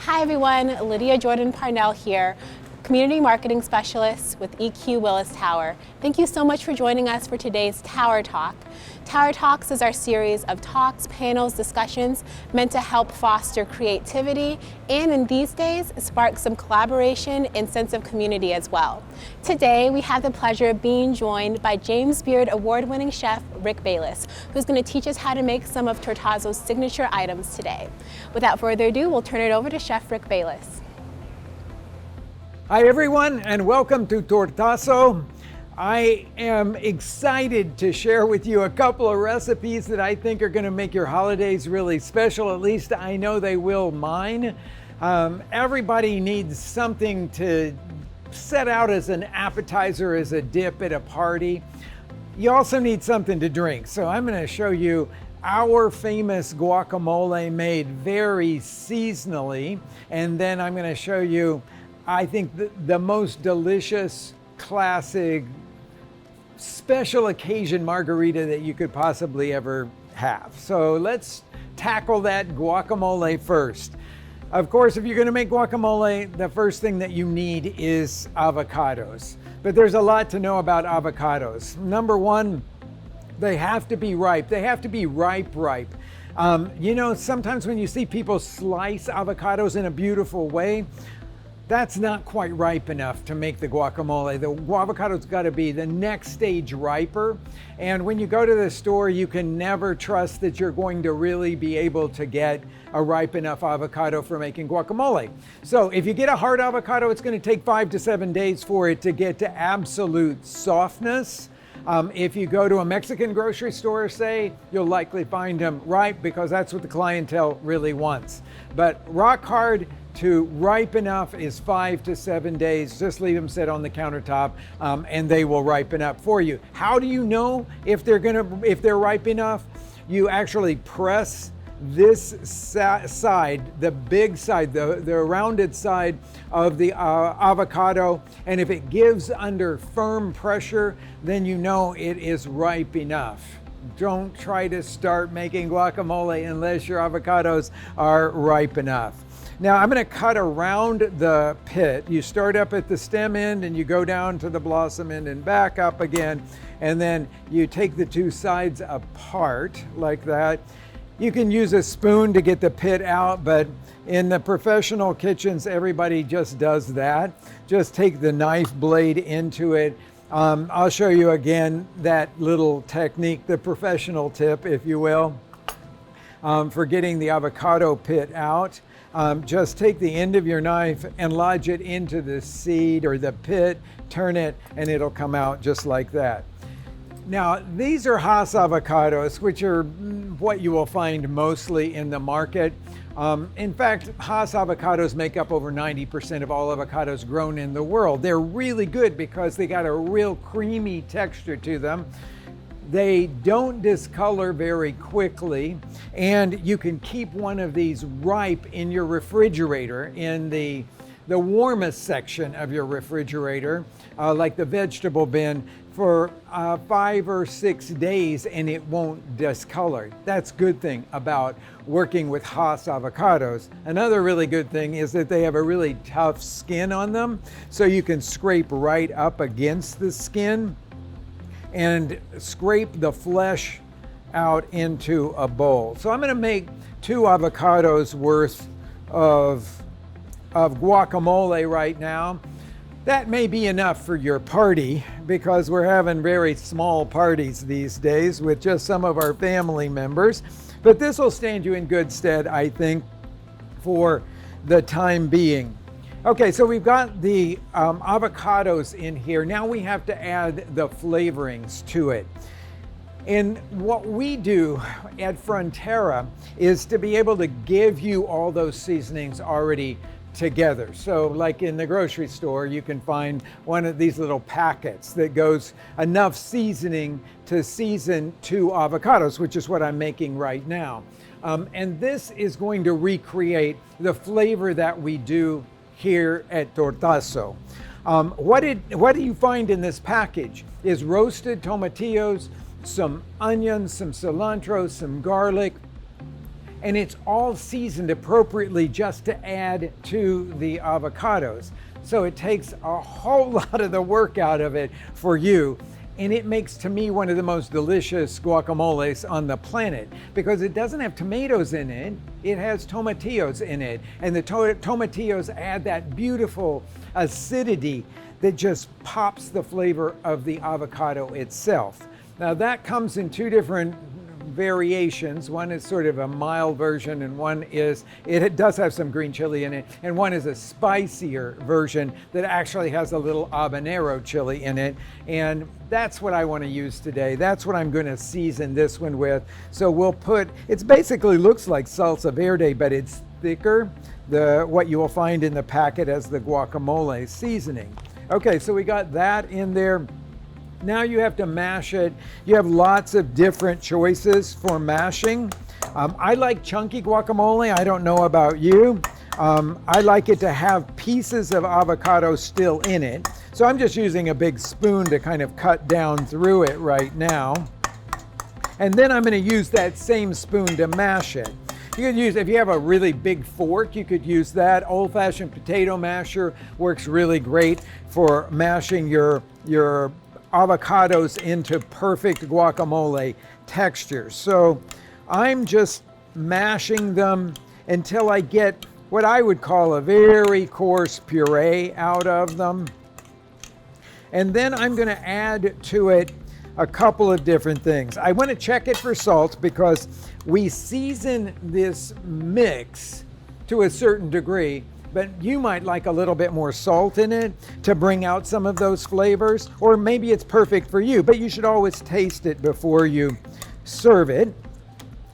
Hi everyone, Lydia Jordan Parnell here, Community Marketing Specialist with EQ Willis Tower. Thank you so much for joining us for today's Tower Talk. Tower Talks is our series of talks, panels, discussions meant to help foster creativity and in these days spark some collaboration and sense of community as well. Today we have the pleasure of being joined by James Beard award-winning chef Rick Bayless, who's going to teach us how to make some of Tortazo's signature items today. Without further ado, we'll turn it over to Chef Rick Bayless. Hi everyone, and welcome to Tortazo. I am excited to share with you a couple of recipes that I think are going to make your holidays really special. At least I know they will mine. Everybody needs something to set out as an appetizer, as a dip at a party. You also need something to drink. So I'm going to show you our famous guacamole made very seasonally. And then I'm going to show you, I think, the most delicious, classic, special occasion margarita that you could possibly ever have. So let's tackle that guacamole first. Of course, if you're going to make guacamole, the first thing that you need is avocados. But there's a lot to know about avocados. Number one, they have to be ripe. They have to be ripe. You know, sometimes when you see people slice avocados in a beautiful way, that's not quite ripe enough to make the guacamole. The avocado's got to be the next stage riper. And when you go to the store, you can never trust that you're going to really be able to get a ripe enough avocado for making guacamole. So if you get a hard avocado, it's going to take 5 to 7 days for it to get to absolute softness. If you go to a Mexican grocery store, say, you'll likely find them ripe because that's what the clientele really wants. But rock hard to ripe enough is 5 to 7 days. Just leave them sit on the countertop and they will ripen up for you. How do you know if they're ripe enough? You actually press this side, the big side, the rounded side of the avocado, and if it gives under firm pressure, then you know it is ripe enough. Don't try to start making guacamole unless your avocados are ripe enough. Now I'm going to cut around the pit. You start up at the stem end and you go down to the blossom end and back up again, and then you take the two sides apart like that. You can use a spoon to get the pit out, but in the professional kitchens, everybody just does that. Just take the knife blade into it. I'll show you again that little technique, the professional tip, if you will, for getting the avocado pit out. Just take the end of your knife and lodge it into the seed or the pit, turn it, and it'll come out just like that. Now, these are Hass avocados, which are what you will find mostly in the market. In fact, Hass avocados make up over 90% of all avocados grown in the world. They're really good because they got a real creamy texture to them. They don't discolor very quickly, and you can keep one of these ripe in your refrigerator, in the warmest section of your refrigerator, like the vegetable bin, for 5 or 6 days, and it won't discolor. That's a good thing about working with Hass avocados. Another really good thing is that they have a really tough skin on them, so you can scrape right up against the skin and scrape the flesh out into a bowl. So I'm going to make 2 avocados worth of guacamole right now. That may be enough for your party because we're having very small parties these days with just some of our family members. But this will stand you in good stead, I think, for the time being. Okay, so we've got the avocados in here. Now we have to add the flavorings to it. And what we do at Frontera is to be able to give you all those seasonings already together. So like in the grocery store, you can find one of these little packets that goes enough seasoning to season 2 avocados, which is what I'm making right now. And this is going to recreate the flavor that we do here at Tortazo. What do you find in this package is roasted tomatillos, some onions, some cilantro, some garlic, and it's all seasoned appropriately just to add to the avocados. So it takes a whole lot of the work out of it for you. And it makes, to me, one of the most delicious guacamoles on the planet because it doesn't have tomatoes in it. It has tomatillos in it. And the tomatillos add that beautiful acidity that just pops the flavor of the avocado itself. Now that comes in two different variations. One is sort of a mild version, and one is, it does have some green chili in it, and one is a spicier version that actually has a little habanero chili in it. And that's what I want to use today. That's what I'm going to season this one with. So we'll put, it basically looks like salsa verde, but it's thicker. What you will find in the packet as the guacamole seasoning. Okay, so we got that in there. Now you have to mash it. You have lots of different choices for mashing. I like chunky guacamole. I don't know about you. I like it to have pieces of avocado still in it. So I'm just using a big spoon to kind of cut down through it right now. And then I'm going to use that same spoon to mash it. You could use, if you have a really big fork, you could use that. Old-fashioned potato masher works really great for mashing your avocados into perfect guacamole texture. So I'm just mashing them until I get what I would call a very coarse puree out of them. And then I'm going to add to it a couple of different things. I want to check it for salt because we season this mix to a certain degree, but you might like a little bit more salt in it to bring out some of those flavors, or maybe it's perfect for you, but you should always taste it before you serve it.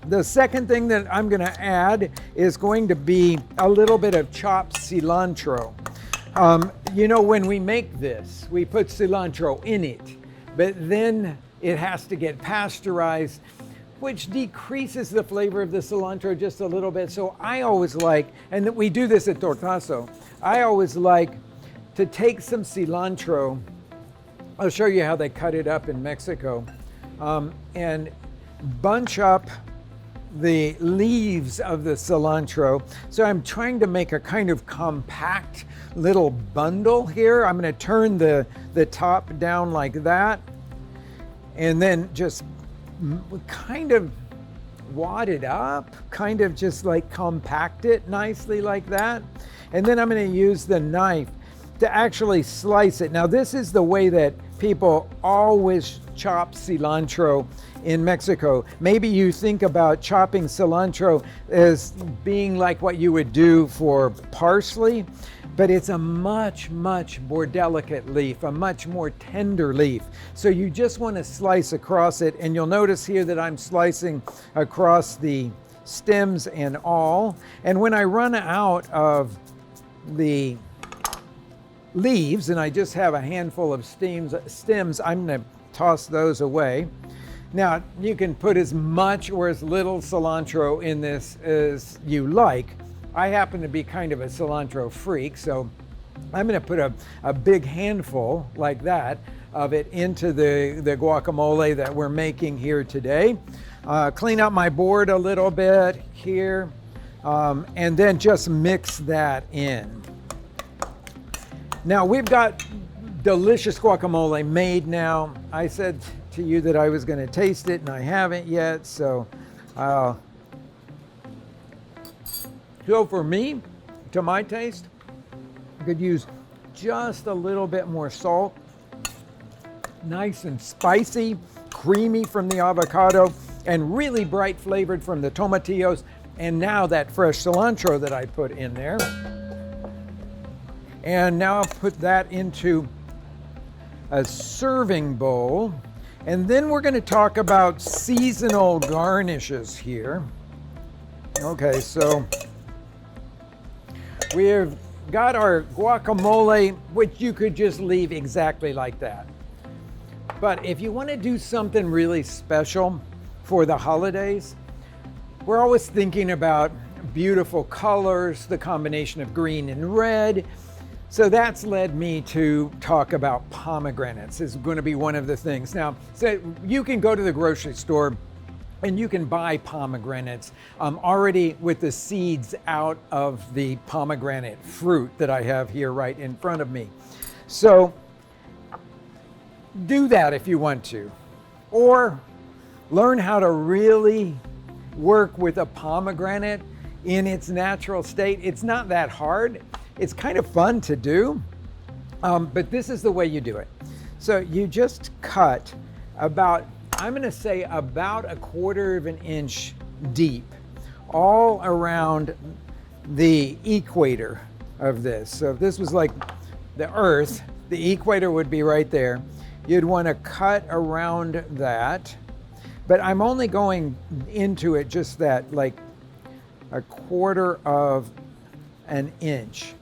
The second thing that I'm going to add is going to be a little bit of chopped cilantro. You know, when we make this, we put cilantro in it, but then it has to get pasteurized, which decreases the flavor of the cilantro just a little bit. So I always like, and we do this at Tortazo, I always like to take some cilantro. I'll show you how they cut it up in Mexico, and bunch up the leaves of the cilantro. So I'm trying to make a kind of compact little bundle here. I'm going to turn the top down like that, and then just kind of wad it up, kind of just like compact it nicely like that. And then I'm going to use the knife to actually slice it. Now this is the way that people always chop cilantro in Mexico. Maybe you think about chopping cilantro as being like what you would do for parsley, but it's a much, much more delicate leaf, a much more tender leaf. So you just want to slice across it, and you'll notice here that I'm slicing across the stems and all. And when I run out of the leaves, and I just have a handful of stems, I'm going to toss those away. Now, you can put as much or as little cilantro in this as you like. I happen to be kind of a cilantro freak, so I'm going to put a big handful like that of it into the guacamole that we're making here today. Clean up my board a little bit here, and then just mix that in. Now we've got delicious guacamole made now. I said to you that I was going to taste it, and I haven't yet, so for me, to my taste, I could use just a little bit more salt. Nice and spicy, creamy from the avocado, and really bright flavored from the tomatillos, and now that fresh cilantro that I put in there. And now I'll put that into a serving bowl. And then we're going to talk about seasonal garnishes here. Okay, so we've got our guacamole, which you could just leave exactly like that. But if you want to do something really special for the holidays, we're always thinking about beautiful colors, the combination of green and red. So that's led me to talk about pomegranates. Is going to be one of the things. Now, so you can go to the grocery store And you can buy pomegranates already with the seeds out of the pomegranate fruit that I have here right in front of me. So do that if you want to, or learn how to really work with a pomegranate in its natural state. It's not that hard. It's kind of fun to do, but this is the way you do it. So you just cut about, I'm going to say about 1/4 of an inch deep all around the equator of this. So if this was like the Earth, the equator would be right there. You'd want to cut around that, but I'm only going into it just that, like 1/4 of an inch.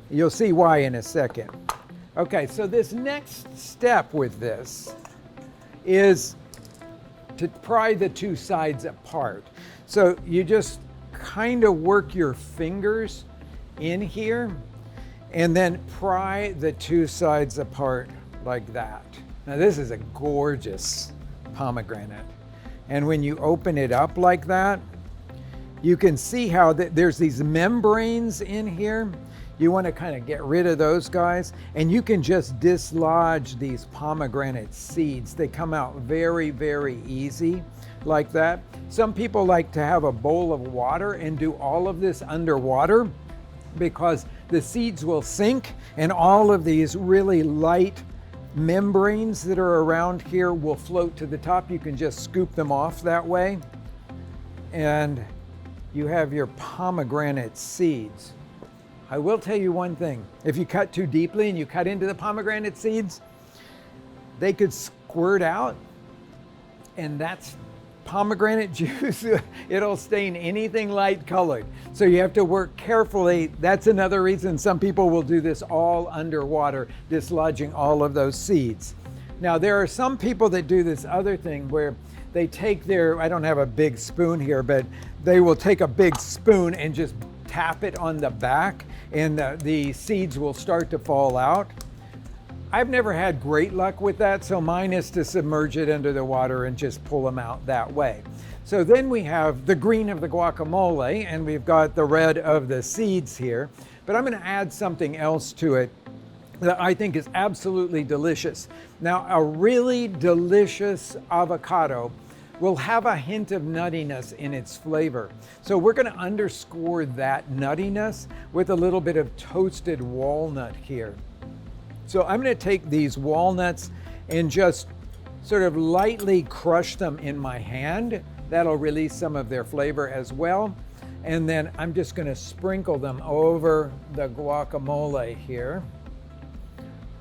You'll see why in a second. Okay, so this next step with this is to pry the two sides apart. So you just kind of work your fingers in here and then pry the two sides apart like that. Now this is a gorgeous pomegranate. And when you open it up like that, you can see how there's these membranes in here. You want to kind of get rid of those guys, and you can just dislodge these pomegranate seeds. They come out very, very easy like that. Some people like to have a bowl of water and do all of this underwater because the seeds will sink and all of these really light membranes that are around here will float to the top. You can just scoop them off that way, and you have your pomegranate seeds. I will tell you one thing. If you cut too deeply and you cut into the pomegranate seeds, they could squirt out, and that's pomegranate juice. It'll stain anything light colored. So you have to work carefully. That's another reason some people will do this all underwater, dislodging all of those seeds. Now, there are some people that do this other thing where they take their, I don't have a big spoon here, but they will take a big spoon and just tap it on the back, and the seeds will start to fall out. I've never had great luck with that, so mine is to submerge it under the water and just pull them out that way. So then we have the green of the guacamole, and we've got the red of the seeds here, but I'm going to add something else to it that I think is absolutely delicious. Now, a really delicious avocado will have a hint of nuttiness in its flavor. So we're going to underscore that nuttiness with a little bit of toasted walnut here. So I'm going to take these walnuts and just sort of lightly crush them in my hand. That'll release some of their flavor as well. And then I'm just going to sprinkle them over the guacamole here.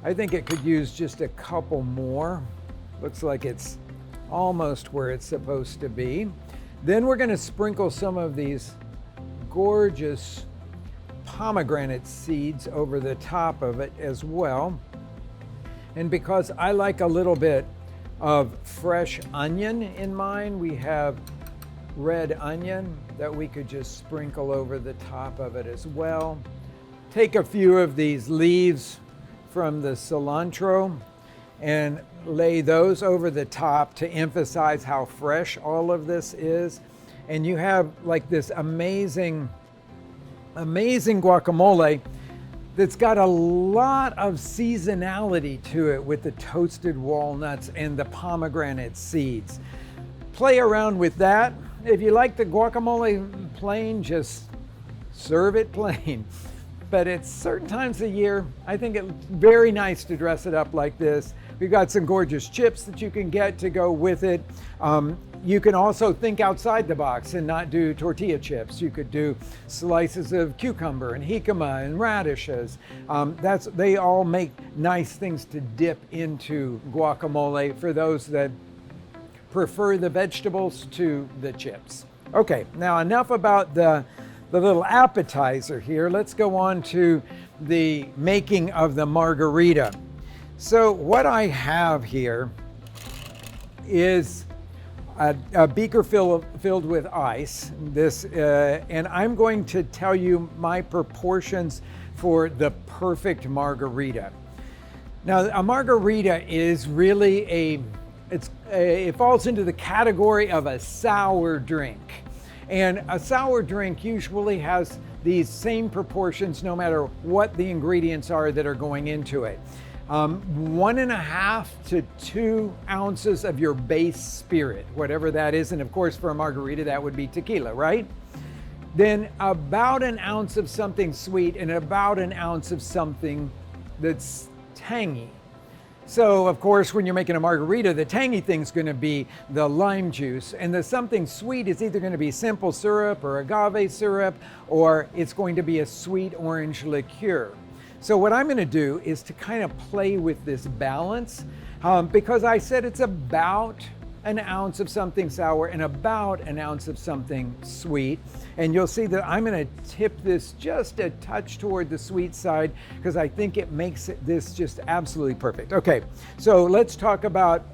I think it could use just a couple more. Looks like it's almost where it's supposed to be. Then we're going to sprinkle some of these gorgeous pomegranate seeds over the top of it as well. And because I like a little bit of fresh onion in mine, we have red onion that we could just sprinkle over the top of it as well. Take a few of these leaves from the cilantro and lay those over the top to emphasize how fresh all of this is. And you have like this amazing guacamole that's got a lot of seasonality to it with the toasted walnuts and the pomegranate seeds. Play around with that. If you like the guacamole plain, just serve it plain. But at certain times of year, I think it's very nice to dress it up like this. We've got some gorgeous chips that you can get to go with it. You can also think outside the box and not do tortilla chips. You could do slices of cucumber and jicama and radishes. They all make nice things to dip into guacamole for those that prefer the vegetables to the chips. Okay, now enough about the little appetizer here. Let's go on to the making of the margarita. So what I have here is a beaker filled with ice. And I'm going to tell you my proportions for the perfect margarita. Now, a margarita is really it falls into the category of a sour drink. And a sour drink usually has these same proportions no matter what the ingredients are that are going into it. 1.5 to 2 ounces of your base spirit, whatever that is. And of course, for a margarita, that would be tequila, right? Then about an ounce of something sweet and about an ounce of something that's tangy. So of course, when you're making a margarita, the tangy thing's going to be the lime juice, and the something sweet is either going to be simple syrup or agave syrup, or it's going to be a sweet orange liqueur. So what I'm going to do is to kind of play with this balance, because I said it's about an ounce of something sour and about an ounce of something sweet. And you'll see that I'm going to tip this just a touch toward the sweet side because I think it makes this just absolutely perfect. Okay, so let's talk about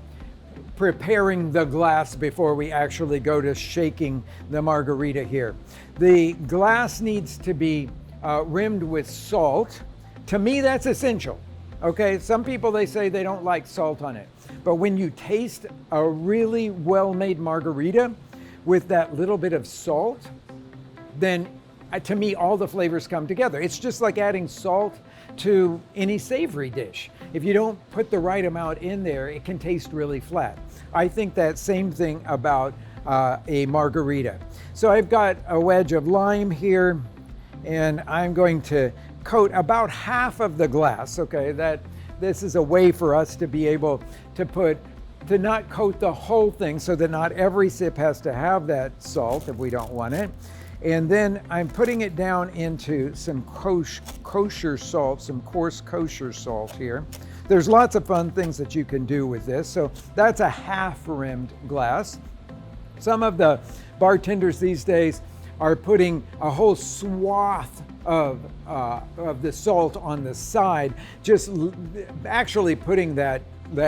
preparing the glass before we actually go to shaking the margarita here. The glass needs to be rimmed with salt. To me, that's essential. Okay, some people, they say they don't like salt on it. But when you taste a really well-made margarita with that little bit of salt, then to me, all the flavors come together. It's just like adding salt to any savory dish. If you don't put the right amount in there, it can taste really flat. I think that same thing about a margarita. So I've got a wedge of lime here, and I'm going to coat about half of the glass. Okay, this is a way for us to be able to not coat the whole thing so that not every sip has to have that salt if we don't want it. And then I'm putting it down into some kosher salt, some coarse kosher salt here. There's lots of fun things that you can do with this. So that's a half-rimmed glass. Some of the bartenders these days are putting a whole swath of the salt on the side, just actually putting that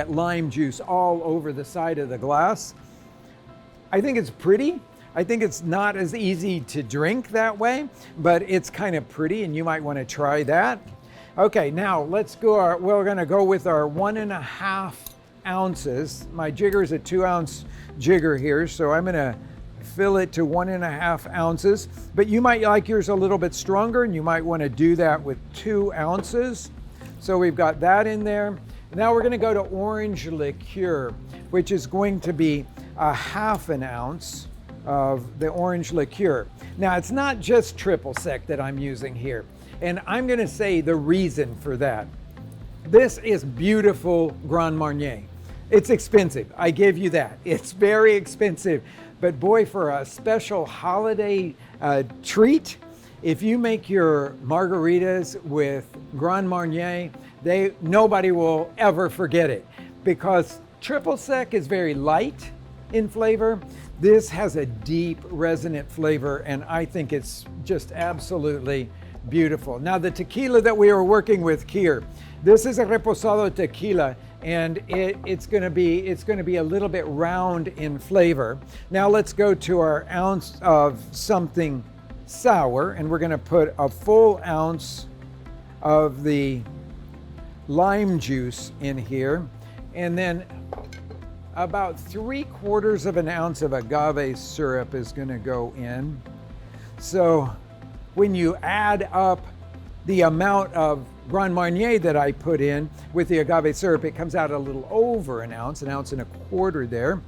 lime juice all over the side of the glass. I think it's pretty. I think it's not as easy to drink that way, but it's kind of pretty and you might want to try that. Okay, now let's go. We're going to go with our 1.5 ounces. My jigger is a 2-ounce jigger here, so I'm going to fill it to 1.5 ounces, but you might like yours a little bit stronger and you might want to do that with 2 ounces. So we've got that in there. Now we're going to go to orange liqueur, which is going to be a 1/2 ounce of the orange liqueur. Now it's not just triple sec that I'm using here, and I'm going to say the reason for that. This is beautiful Grand Marnier. It's expensive, I give you that. It's very expensive. But boy, for a special holiday treat, if you make your margaritas with Grand Marnier, nobody will ever forget it, because triple sec is very light in flavor. This has a deep, resonant flavor, and I think it's just absolutely beautiful. Now, the tequila that we are working with here, this is a reposado tequila, and it's going to be a little bit round in flavor. Now let's go to our ounce of something sour, and we're going to put a full ounce of the lime juice in here, and then about 3/4 of an ounce of agave syrup is going to go in. So when you add up the amount of Grand Marnier that I put in with the agave syrup, it comes out a little over an ounce 1.25 there.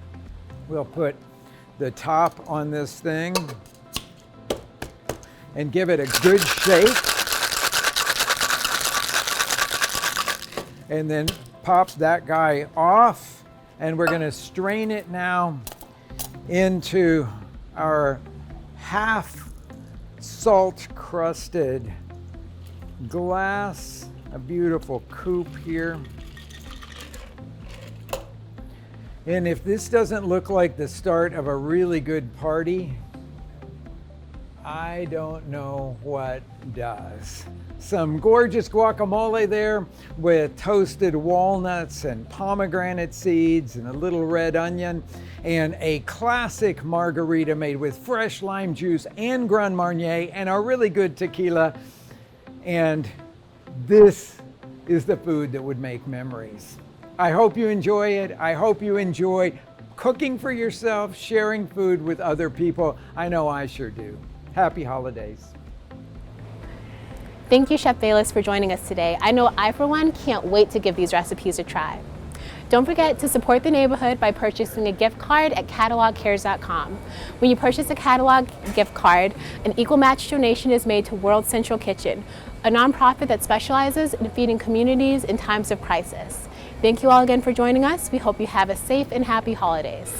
We'll put the top on this thing and give it a good shake. And then pop that guy off. And we're going to strain it now into our half salt crusted glass, a beautiful coupe here. And if this doesn't look like the start of a really good party, I don't know what does. Some gorgeous guacamole there with toasted walnuts and pomegranate seeds and a little red onion, and a classic margarita made with fresh lime juice and Grand Marnier and a really good tequila. And this is the food that would make memories. I hope you enjoy it. I hope you enjoy cooking for yourself, sharing food with other people. I know I sure do. Happy holidays. Thank you, Chef Bayless, for joining us today. I know I, for one, can't wait to give these recipes a try. Don't forget to support the neighborhood by purchasing a gift card at catalogcares.com. When you purchase a catalog gift card, an equal match donation is made to World Central Kitchen, a nonprofit that specializes in feeding communities in times of crisis. Thank you all again for joining us. We hope you have a safe and happy holidays.